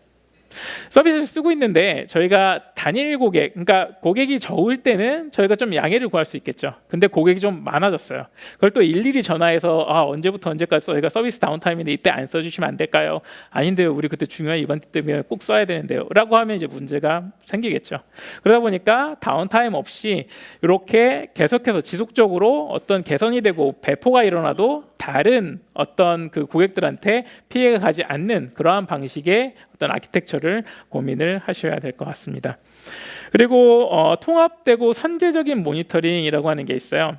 서비스를 쓰고 있는데 저희가 단일 고객, 그러니까 고객이 적을 때는 저희가 좀 양해를 구할 수 있겠죠. 근데 고객이 좀 많아졌어요. 그걸 또 일일이 전화해서 언제부터 언제까지 저희가 서비스 다운타임인데 이때 안 써주시면 안 될까요? 아닌데요, 우리 그때 중요한 이벤트 때문에 꼭 써야 되는데요 라고 하면 이제 문제가 생기겠죠. 그러다 보니까 다운타임 없이 이렇게 계속해서 지속적으로 어떤 개선이 되고 배포가 일어나도 다른 어떤 그 고객들한테 피해가 가지 않는 그러한 방식의 어떤 아키텍처를 고민을 하셔야 될 것 같습니다. 그리고 통합되고 선제적인 모니터링이라고 하는 게 있어요.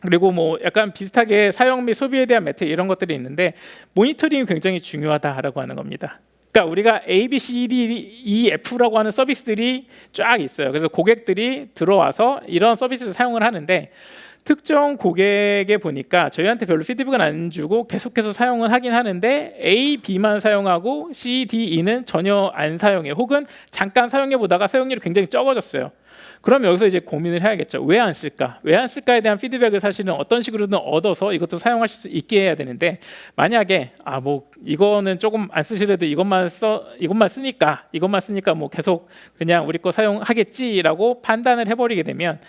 그리고 약간 비슷하게 사용 및 소비에 대한 매트릭 이런 것들이 있는데, 모니터링이 굉장히 중요하다라고 하는 겁니다. 그러니까 우리가 A, B, C, D, E, F라고 하는 서비스들이 쫙 있어요. 그래서 고객들이 들어와서 이런 서비스를 사용을 하는데, 특정 고객에 보니까 저희한테 별로 피드백은 안 주고 계속해서 사용은 하긴 하는데 A, B만 사용하고 C, D, E는 전혀 안 사용해, 혹은 잠깐 사용해 보다가 사용률이 굉장히 적어졌어요. 그럼 여기서 이제 고민을 해야겠죠. 왜 안 쓸까? 왜 안 쓸까에 대한 피드백을 사실은 어떤 식으로든 얻어서 이것도 사용하실 수 있게 해야 되는데, 만약에 이거는 조금 안 쓰시려도 이것만 쓰니까 계속 그냥 우리 거 사용하겠지라고 판단을 해버리게 되면,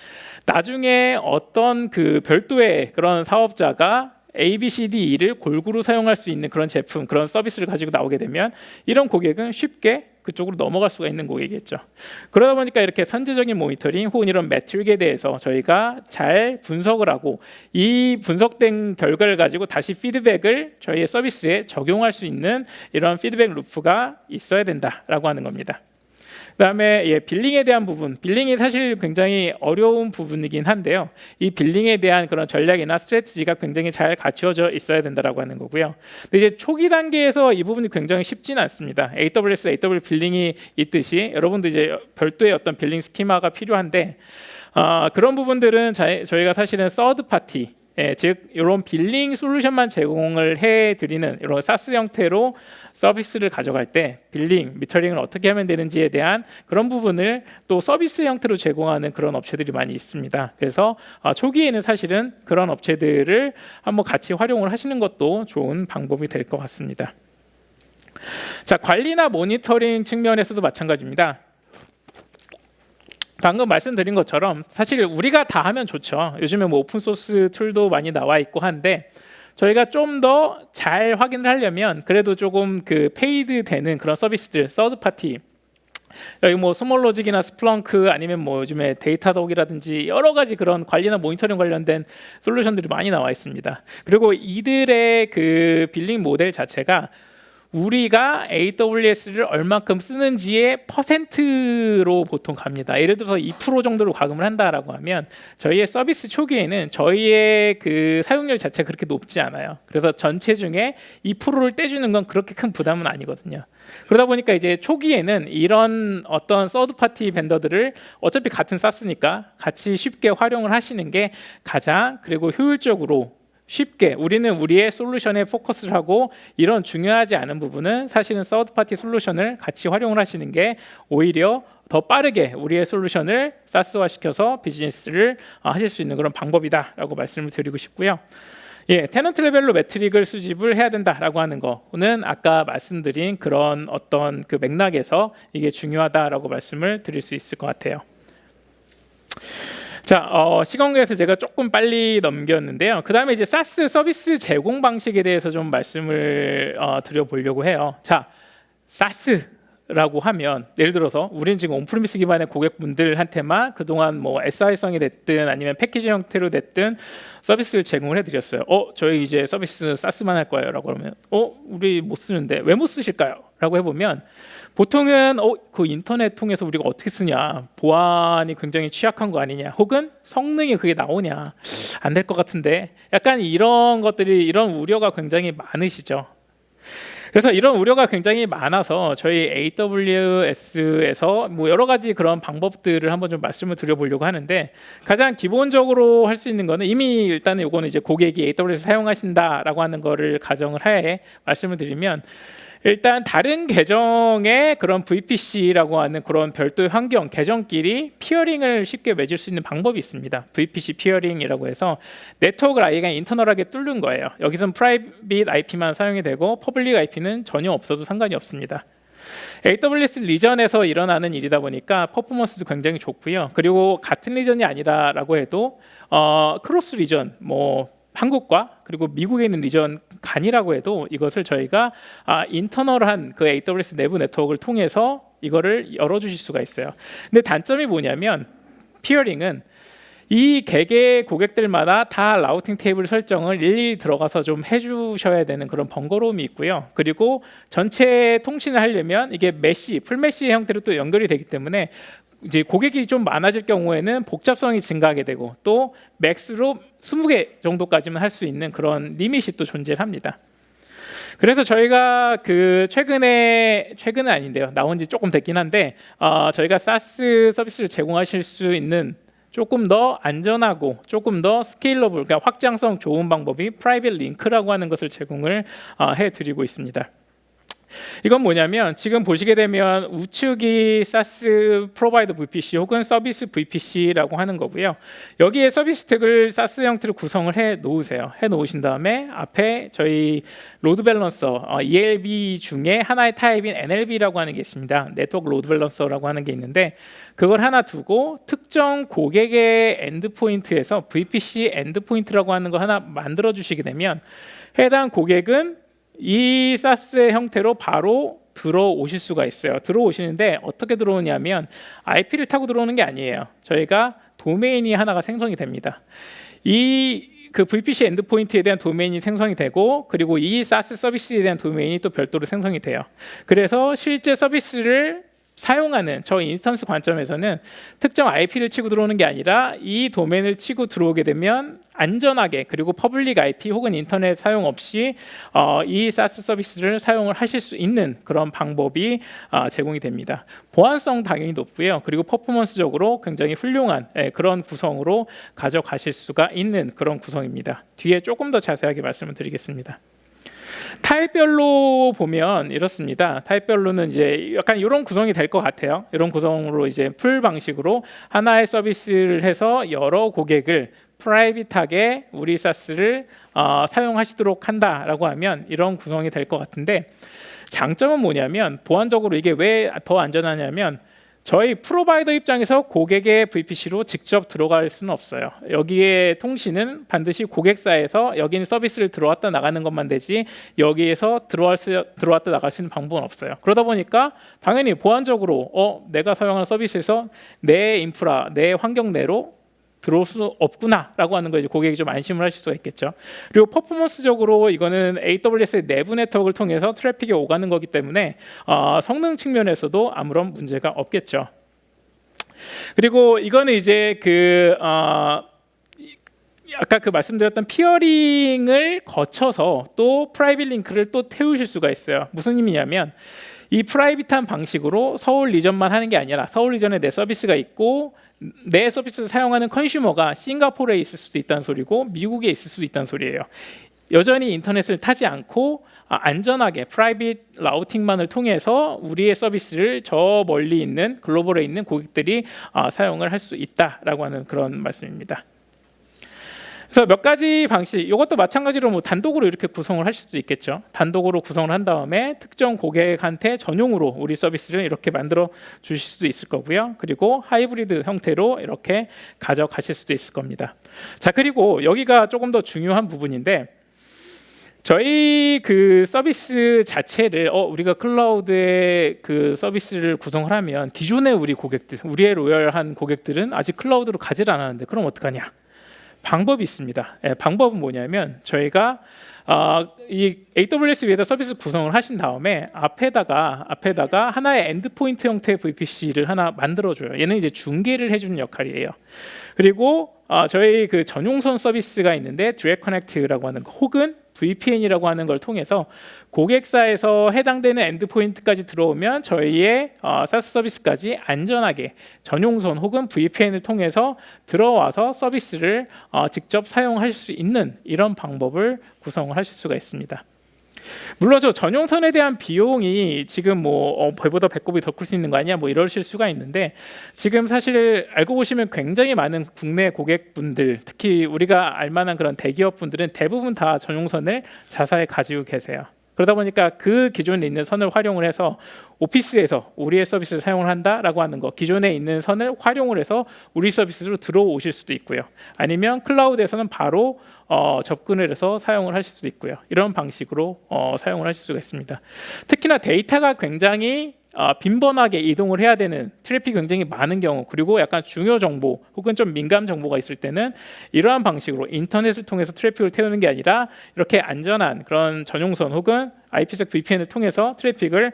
나중에 어떤 그 별도의 그런 사업자가 A, B, C, D, E를 골고루 사용할 수 있는 그런 제품, 그런 서비스를 가지고 나오게 되면 이런 고객은 쉽게 그쪽으로 넘어갈 수가 있는 고객이겠죠. 그러다 보니까 이렇게 선제적인 모니터링 혹은 이런 매트릭에 대해서 저희가 잘 분석을 하고, 이 분석된 결과를 가지고 다시 피드백을 저희의 서비스에 적용할 수 있는 이런 피드백 루프가 있어야 된다라고 하는 겁니다. 그다음에 빌링에 대한 부분, 빌링이 사실 굉장히 어려운 부분이긴 한데요. 이 빌링에 대한 그런 전략이나 스트래티지가 굉장히 잘 갖추어져 있어야 된다라고 하는 거고요. 근데 이제 초기 단계에서 이 부분이 굉장히 쉽지는 않습니다. AWS 빌링이 있듯이 여러분도 이제 별도의 어떤 빌링 스키마가 필요한데, 그런 부분들은 저희가 사실은 서드 파티, 즉 이런 빌링 솔루션만 제공을 해드리는 이런 사스 형태로 서비스를 가져갈 때 빌링, 미터링을 어떻게 하면 되는지에 대한 그런 부분을 또 서비스 형태로 제공하는 그런 업체들이 많이 있습니다. 그래서 초기에는 사실은 그런 업체들을 한번 같이 활용을 하시는 것도 좋은 방법이 될 것 같습니다. 자, 관리나 모니터링 측면에서도 마찬가지입니다. 방금 말씀드린 것처럼 사실 우리가 다 하면 좋죠. 요즘에 오픈소스 툴도 많이 나와 있고 한데, 저희가 좀 더 잘 확인을 하려면 그래도 조금 그 페이드 되는 그런 서비스들, 서드 파티, 여기 스몰로직이나 스플렁크, 아니면 요즘에 데이터독이라든지 여러 가지 그런 관리나 모니터링 관련된 솔루션들이 많이 나와 있습니다. 그리고 이들의 그 빌링 모델 자체가 우리가 AWS를 얼마큼 쓰는지의 퍼센트로 보통 갑니다. 예를 들어서 2% 정도로 가금을 한다라고 하면 저희의 서비스 초기에는 저희의 그 사용률 자체가 그렇게 높지 않아요. 그래서 전체 중에 2%를 떼주는 건 그렇게 큰 부담은 아니거든요. 그러다 보니까 이제 초기에는 이런 어떤 서드 파티 벤더들을 어차피 같은 SaaS니까 같이 쉽게 활용을 하시는 게 가장 그리고 효율적으로 쉽게 우리는 우리의 솔루션에 포커스를 하고 이런 중요하지 않은 부분은 사실은 서드 파티 솔루션을 같이 활용을 하시는 게 오히려 더 빠르게 우리의 솔루션을 사스화 시켜서 비즈니스를 하실 수 있는 그런 방법이다라고 말씀을 드리고 싶고요. 예, 테넌트 레벨로 매트릭을 수집을 해야 된다라고 하는 거는 아까 말씀드린 그런 어떤 그 맥락에서 이게 중요하다라고 말씀을 드릴 수 있을 것 같아요. 자, 시간 관계에서 제가 조금 빨리 넘겼는데요. 그 다음에 이제 사스 서비스 제공 방식에 대해서 좀 말씀을 드려보려고 해요. 자, 사스라고 하면 예를 들어서 우리는 지금 온프리미스 기반의 고객분들한테만 그동안 뭐 SI성이 됐든 아니면 패키지 형태로 됐든 서비스를 제공을 해드렸어요. 저희 이제 서비스 사스만 할 거예요.라고 그러면 우리 못 쓰는데 왜 못 쓰실까요?라고 해보면 보통은 그 인터넷 통해서 우리가 어떻게 쓰냐, 보안이 굉장히 취약한 거 아니냐, 혹은 성능이 그게 나오냐, 안 될 것 같은데, 약간 이런 것들이 이런 우려가 굉장히 많으시죠. 그래서 이런 우려가 굉장히 많아서 저희 AWS에서 뭐 여러 가지 그런 방법들을 한번 좀 말씀을 드려보려고 하는데, 가장 기본적으로 할 수 있는 거는 이미 일단은 요거는 이제 고객이 AWS 사용하신다라고 하는 거를 가정을 하에 말씀을 드리면, 일단 다른 계정의 그런 VPC라고 하는 그런 별도의 환경 계정끼리 피어링을 쉽게 맺을 수 있는 방법이 있습니다. VPC 피어링이라고 해서 네트워크를 아예 그냥 인터널하게 뚫는 거예요. 여기서는 프라이빗 IP만 사용이 되고 퍼블릭 IP는 전혀 없어도 상관이 없습니다. AWS 리전에서 일어나는 일이다 보니까 퍼포먼스도 굉장히 좋고요. 그리고 같은 리전이 아니라라고 해도 크로스 리전 뭐 한국과 그리고 미국에 있는 리전 간이라고 해도 이것을 저희가 인터널한 그 AWS 내부 네트워크를 통해서 이거를 열어주실 수가 있어요. 근데 단점이 뭐냐면 피어링은 이 개개 고객들마다 다 라우팅 테이블 설정을 일일이 들어가서 좀 해주셔야 되는 그런 번거로움이 있고요. 그리고 전체 통신을 하려면 이게 메시, 풀메시 형태로 또 연결이 되기 때문에 이제 고객이 좀 많아질 경우에는 복잡성이 증가하게 되고 또 맥스로 20개 정도까지만 할 수 있는 그런 리밋이 또 존재합니다. 그래서 저희가 그 최근은 아닌데요. 나온 지 조금 됐긴 한데 저희가 사스 서비스를 제공하실 수 있는 조금 더 안전하고 조금 더 스케일러블, 그러니까 확장성 좋은 방법이 프라이빗 링크라고 하는 것을 제공을 해드리고 있습니다. 이건 뭐냐면 지금 보시게 되면 우측이 사스 프로바이더 VPC 혹은 서비스 VPC라고 하는 거고요. 여기에 서비스 스택을 사스 형태로 구성을 해 놓으세요. 해 놓으신 다음에 앞에 저희 로드 밸런서 ELB 중에 하나의 타입인 NLB라고 하는 게 있습니다. 네트워크 로드 밸런서라고 하는 게 있는데 그걸 하나 두고 특정 고객의 엔드포인트에서 VPC 엔드포인트라고 하는 거 하나 만들어 주시게 되면 해당 고객은 이 사스의 형태로 바로 들어오실 수가 있어요. 들어오시는데 어떻게 들어오냐면 IP를 타고 들어오는 게 아니에요. 저희가 도메인이 하나가 생성이 됩니다. 그 VPC 엔드포인트에 대한 도메인이 생성이 되고 그리고 이 사스 서비스에 대한 도메인이 또 별도로 생성이 돼요. 그래서 실제 서비스를 사용하는 저 인스턴스 관점에서는 특정 IP를 치고 들어오는 게 아니라 이 도메인을 치고 들어오게 되면 안전하게 그리고 퍼블릭 IP 혹은 인터넷 사용 없이 이 사스 서비스를 사용을 하실 수 있는 그런 방법이 제공이 됩니다. 보안성 당연히 높고요. 그리고 퍼포먼스적으로 굉장히 훌륭한 그런 구성으로 가져가실 수가 있는 그런 구성입니다. 뒤에 조금 더 자세하게 말씀을 드리겠습니다. 타입별로 보면 이렇습니다. 타입별로는 이제 약간 이런 구성이 될 것 같아요. 이런 구성으로 이제 풀 방식으로 하나의 서비스를 해서 여러 고객을 프라이빗하게 우리 사스를 사용하시도록 한다라고 하면 이런 구성이 될 것 같은데 장점은 뭐냐면 보안적으로 이게 왜 더 안전하냐면 저희 프로바이더 입장에서 고객의 VPC로 직접 들어갈 수는 없어요. 여기에 통신은 반드시 고객사에서 여기는 서비스를 들어왔다 나가는 것만 되지 여기에서 들어왔다 나갈 수 있는 방법은 없어요. 그러다 보니까 당연히 보안적으로 내가 사용하는 서비스에서 내 인프라, 내 환경 내로 들어올 수 없구나라고 하는 거 이제 고객이 좀 안심을 하실 수가 있겠죠. 그리고 퍼포먼스적으로 이거는 AWS의 내부 네트워크를 통해서 트래픽이 오가는 거기 때문에 성능 측면에서도 아무런 문제가 없겠죠. 그리고 이거는 이제 아까 말씀드렸던 피어링을 거쳐서 또 프라이빗 링크를 또 태우실 수가 있어요. 무슨 의미냐면 이 프라이빗한 방식으로 서울 리전만 하는 게 아니라 서울 리전에 내 서비스가 있고 내 서비스를 사용하는 컨슈머가 싱가포르에 있을 수도 있다는 소리고 미국에 있을 수도 있다는 소리예요. 여전히 인터넷을 타지 않고 안전하게 프라이빗 라우팅만을 통해서 우리의 서비스를 저 멀리 있는 글로벌에 있는 고객들이 사용을 할 수 있다라고 하는 그런 말씀입니다. 그래서 몇 가지 방식, 이것도 마찬가지로 뭐 단독으로 이렇게 구성을 하실 수도 있겠죠. 단독으로 구성을 한 다음에 특정 고객한테 전용으로 우리 서비스를 이렇게 만들어 주실 수도 있을 거고요. 그리고 하이브리드 형태로 이렇게 가져가실 수도 있을 겁니다. 자, 그리고 여기가 조금 더 중요한 부분인데 저희 서비스 자체를 우리가 클라우드에 서비스를 구성을 하면 기존의 우리 고객들, 우리의 로열한 고객들은 아직 클라우드로 가지를 않았는데 그럼 어떡하냐? 방법이 있습니다. 방법은 뭐냐면 저희가 이 AWS 위에다 서비스 구성을 하신 다음에 앞에다가 하나의 엔드포인트 형태의 VPC를 하나 만들어줘요. 얘는 이제 중계를 해주는 역할이에요. 그리고 저희 전용선 서비스가 있는데 디렉트 커넥트라고 하는 거, 혹은 VPN이라고 하는 걸 통해서 고객사에서 해당되는 엔드포인트까지 들어오면 저희의 SaaS 서비스까지 안전하게 전용선 혹은 VPN을 통해서 들어와서 서비스를 직접 사용하실 수 있는 이런 방법을 구성을 하실 수가 있습니다. 물론 저 전용선에 대한 비용이 지금 배보다 배꼽이 더 클 수 있는 거 아니야? 이러실 수가 있는데 지금 사실 알고 보시면 굉장히 많은 국내 고객분들, 특히 우리가 알만한 그런 대기업분들은 대부분 다 전용선을 자사에 가지고 계세요. 그러다 보니까 그 기존에 있는 선을 활용을 해서 오피스에서 우리의 서비스를 사용을 한다라고 하는 거, 기존에 있는 선을 활용을 해서 우리 서비스로 들어오실 수도 있고요. 아니면 클라우드에서는 바로 접근을 해서 사용을 하실 수도 있고요. 이런 방식으로 사용을 하실 수가 있습니다. 특히나 데이터가 굉장히 빈번하게 이동을 해야 되는, 트래픽이 굉장히 많은 경우, 그리고 약간 중요 정보 혹은 좀 민감 정보가 있을 때는 이러한 방식으로 인터넷을 통해서 트래픽을 태우는 게 아니라 이렇게 안전한 그런 전용선 혹은 IPsec VPN을 통해서 트래픽을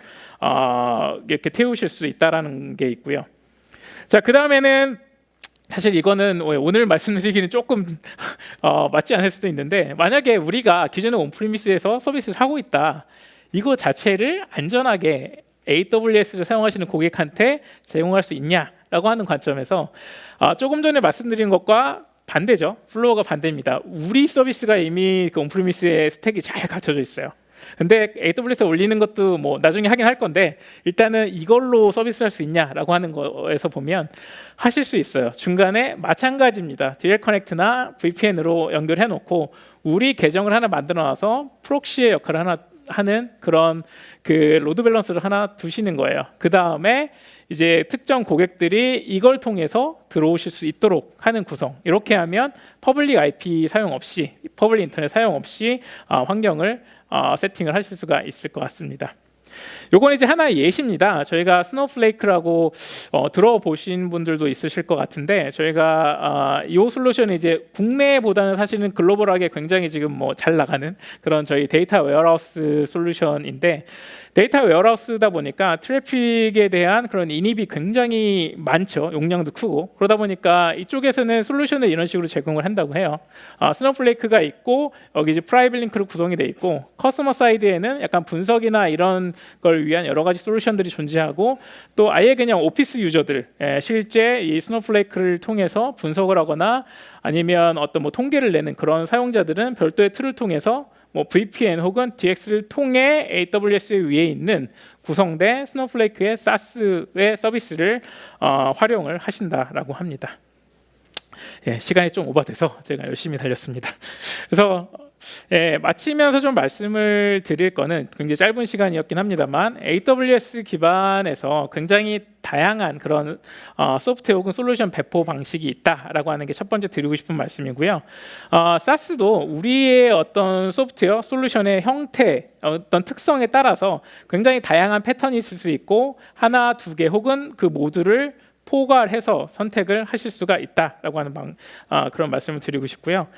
이렇게 태우실 수 있다라는 게 있고요. 자, 그 다음에는 사실 이거는 오늘 말씀드리기는 조금 맞지 않을 수도 있는데, 만약에 우리가 기존에 온프리미스에서 서비스를 하고 있다, 이거 자체를 안전하게 AWS를 사용하시는 고객한테 제공할 수 있냐라고 하는 관점에서 조금 전에 말씀드린 것과 반대죠. 플로어가 반대입니다. 우리 서비스가 이미 온프리미스의 스택이 잘 갖춰져 있어요. 근데 AWS에 올리는 것도 나중에 하긴 할 건데 일단은 이걸로 서비스할 수 있냐라고 하는 거에서 보면 하실 수 있어요. 중간에 마찬가지입니다. 디렉트 커넥트나 VPN으로 연결해 놓고 우리 계정을 하나 만들어 놔서 프록시의 역할을 하나 하는 그런 로드 밸런스를 하나 두시는 거예요. 그 다음에 이제 특정 고객들이 이걸 통해서 들어오실 수 있도록 하는 구성. 이렇게 하면 퍼블릭 IP 사용 없이, 퍼블릭 인터넷 사용 없이 환경을 세팅을 하실 수가 있을 것 같습니다. 요건 이제 하나의 예시입니다. 저희가 스노우플레이크라고 들어보신 분들도 있으실 것 같은데, 저희가 이 솔루션이 이제 국내보다는 사실은 글로벌하게 굉장히 지금 잘 나가는 그런 저희 데이터 웨어하우스 솔루션인데, 데이터 웨어하우스다 보니까 트래픽에 대한 그런 인입이 굉장히 많죠. 용량도 크고. 그러다 보니까 이쪽에서는 솔루션을 이런 식으로 제공을 한다고 해요. 스노우플레이크가 있고 여기 이제 프라이빗 링크로 구성이 돼 있고, 커스터머 사이드에는 약간 분석이나 이런 걸 위한 여러 가지 솔루션들이 존재하고, 또 아예 그냥 오피스 유저들, 실제 이 스노우플레이크를 통해서 분석을 하거나 아니면 어떤 통계를 내는 그런 사용자들은 별도의 툴을 통해서 VPN 혹은 DX를 통해 AWS 위에 있는 구성된 스노우플레이크의 SaaS의 서비스를 활용을 하신다라고 합니다. 시간이 좀 오버돼서 제가 열심히 달렸습니다. 그래서 마치면서 좀 말씀을 드릴 거는 굉장히 짧은 시간이었긴 합니다만, AWS 기반에서 굉장히 다양한 그런 소프트웨어 혹은 솔루션 배포 방식이 있다라고 하는 게 첫 번째 드리고 싶은 말씀이고요. SaaS도 우리의 어떤 소프트웨어 솔루션의 형태, 어떤 특성에 따라서 굉장히 다양한 패턴이 있을 수 있고, 하나, 두 개 혹은 그 모두를 포괄해서 선택을 하실 수가 있다라고 하는 그런 말씀을 드리고 싶고요.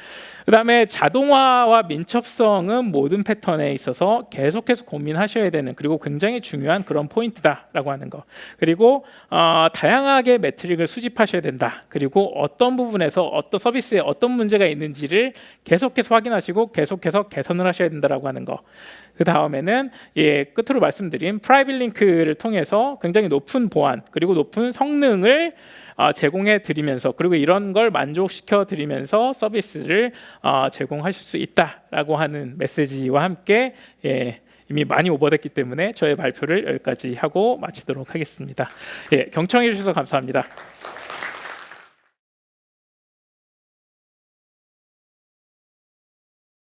그다음에 자동화와 민첩성은 모든 패턴에 있어서 계속해서 고민하셔야 되는, 그리고 굉장히 중요한 그런 포인트다라고 하는 거. 그리고 다양하게 매트릭을 수집하셔야 된다. 그리고 어떤 부분에서 어떤 서비스에 어떤 문제가 있는지를 계속해서 확인하시고 계속해서 개선을 하셔야 된다라고 하는 거. 그 다음에는 끝으로 말씀드린 프라이빗 링크를 통해서 굉장히 높은 보안 그리고 높은 성능을 제공해 드리면서, 그리고 이런 걸 만족시켜 드리면서 서비스를 제공하실 수 있다라고 하는 메시지와 함께 이미 많이 오버됐기 때문에 저의 발표를 여기까지 하고 마치도록 하겠습니다. 경청해 주셔서 감사합니다.